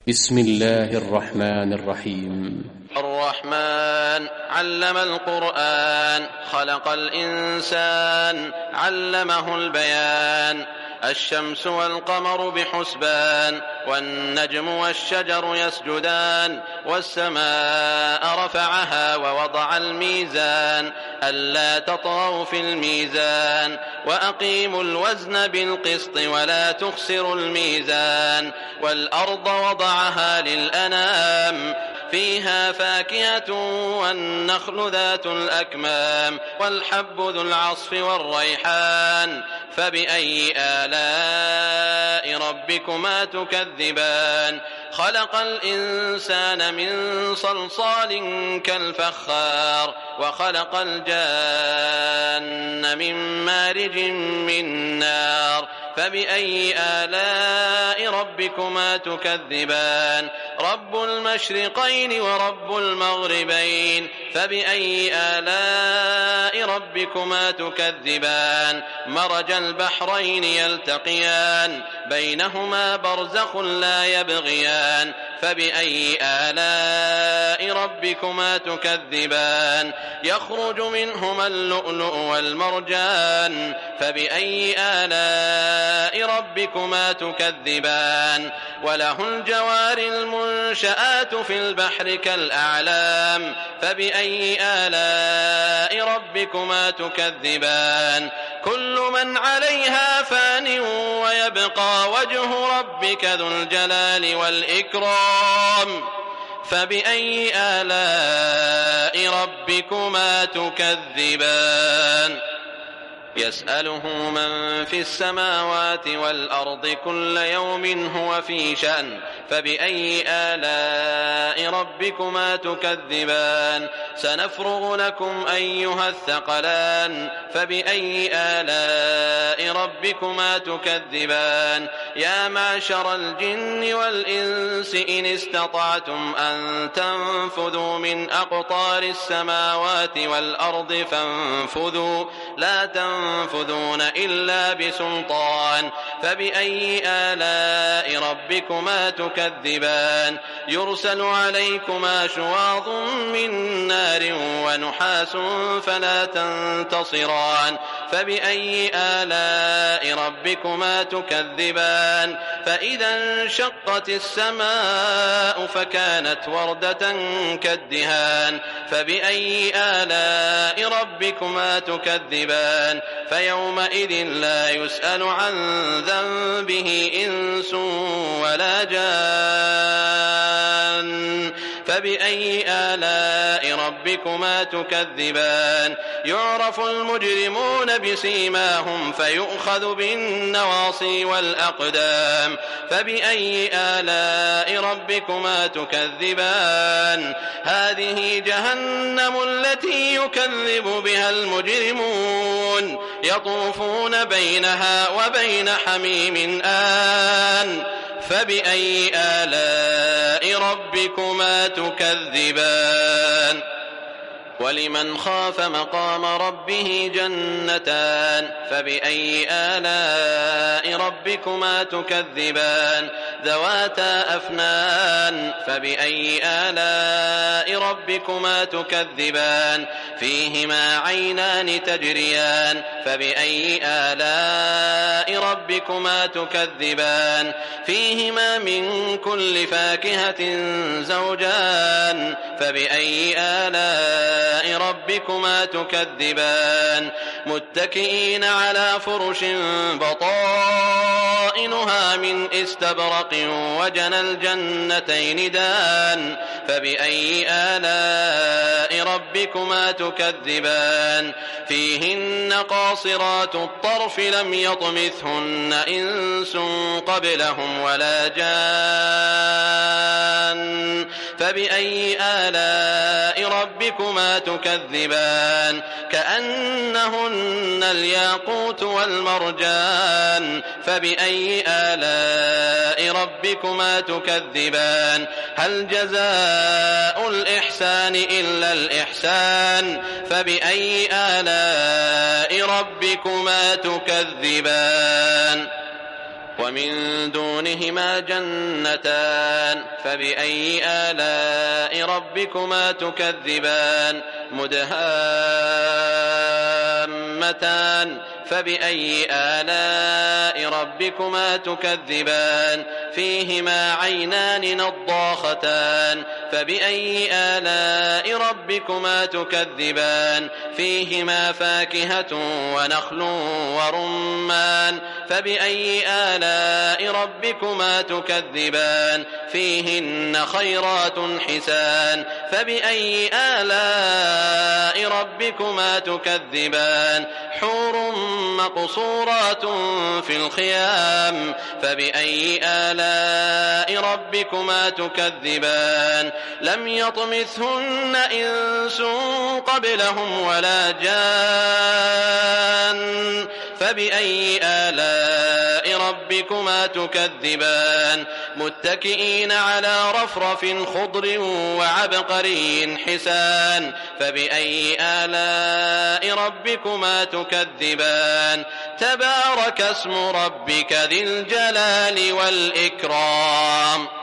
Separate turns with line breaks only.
بسم الله الرحمن الرحيم.
الرحمن علم القرآن، خلق الإنسان، علمه البيان. الشمس والقمر بحسبان، والنجم والشجر يسجدان. والسماء رفعها ووضع الميزان، ألا تطغوا في الميزان، وأقيموا الوزن بالقسط ولا تخسروا الميزان. والأرض وضعها للأنام، فيها فاكهة والنخل ذات الأكمام، والحب ذو العصف والريحان. فبأي آلاء ربكما تكذبان؟ خلق الإنسان من صلصال كالفخار، وخلق الجان من مارج من نار. فبأي آلاء ربكما تكذبان؟ رب المشرقين ورب المغربين. فبأي آلاء ربكما تكذبان؟ مرج البحرين يلتقيان، بينهما برزخ لا يبغيان. فبأي آلاء ربكما تكذبان؟ يخرج منهما اللؤلؤ والمرجان. فبأي آلاء ربكما تكذبان؟ وله الجوار المنشآت في البحر كالأعلام. فبأي آلاء ربكما تكذبان؟ كل من عليها فان، ويبقى وجه ربك ذو الجلال والإكرام. فبأي آلاء ربكما تكذبان؟ يسأله من في السماوات والأرض كل يوم هو في شأن. فبأي آلاء ربكما تكذبان؟ سنفرغ لكم أيها الثقلان. فبأي آلاء ربكما تكذبان؟ يا معشر الجن والإنس إن استطعتم أن تنفذوا من أقطار السماوات والأرض فانفذوا، لا تنفذون إلا بسلطان. فبأي آلاء ربكما تكذبان؟ يرسل عليكما شواظ من نار ونحاس فلا تنتصران. فبأي آلاء ربكما تكذبان؟ فإذا انشقت السماء فكانت وردة كالدهان. فبأي آلاء ربكما تكذبان؟ فيومئذ لا يسأل عن ذنبه إنس ولا جان. فبأي آلاء ربكما تكذبان؟ يعرف المجرمون بسيماهم فيؤخذ بالنواصي والأقدام. فبأي آلاء ربكما تكذبان؟ هذه جهنم التي يكذب بها المجرمون، يطوفون بينها وبين حميم آن. فبأي آلاء ربكما تكذبان؟ ولمن خاف مقام ربه جنتان. فبأي آلاء ربكما تكذبان؟ ذواتا أفنان. فبأي آلاء ربكما تكذبان؟ فيهما عينان تجريان. فبأي آلاء ربكما تكذبان؟ فيهما من كل فاكهة زوجان. فبأي آلاء ربكما تكذبان؟ متكئين على فرش بطائنها من استبرق، وجنى الجنتين دان. فبأي آلاء ربكما تكذبان؟ فيهن قاصرات الطرف لم يطمثهن إنس قبلهم ولا جان. فبأي آلاء ربكما تكذبان؟ كأنهن الياقوت والمرجان. فبأي آلاء ربكما تكذبان؟ هل جزاء الإحسان إلا الإحسان؟ فبأي آلاء ربكما تكذبان؟ ومن دونهما جنتان فبأي آلاء ربكما تكذبان مدهامتان فبأي آلاء ربكما تكذبان فيهما عينان نضاختان فبأي آلاء ربكما تكذبان فيهما فاكهة ونخل ورمان فبأي آلاء ربكما تكذبان فيهن خيرات حسان فبأي آلاء ربكما تكذبان حور مقصورات في الخيام فبأي آلاء ربكما تكذبان لم يطمثهن إنس قبلهم ولا جان فبأي آلاء ربكما تكذبان متكئين على رفرف خضر وعبقري حسان فبأي آلاء ربكما تكذبان تبارك اسم ربك ذي الجلال والإكرام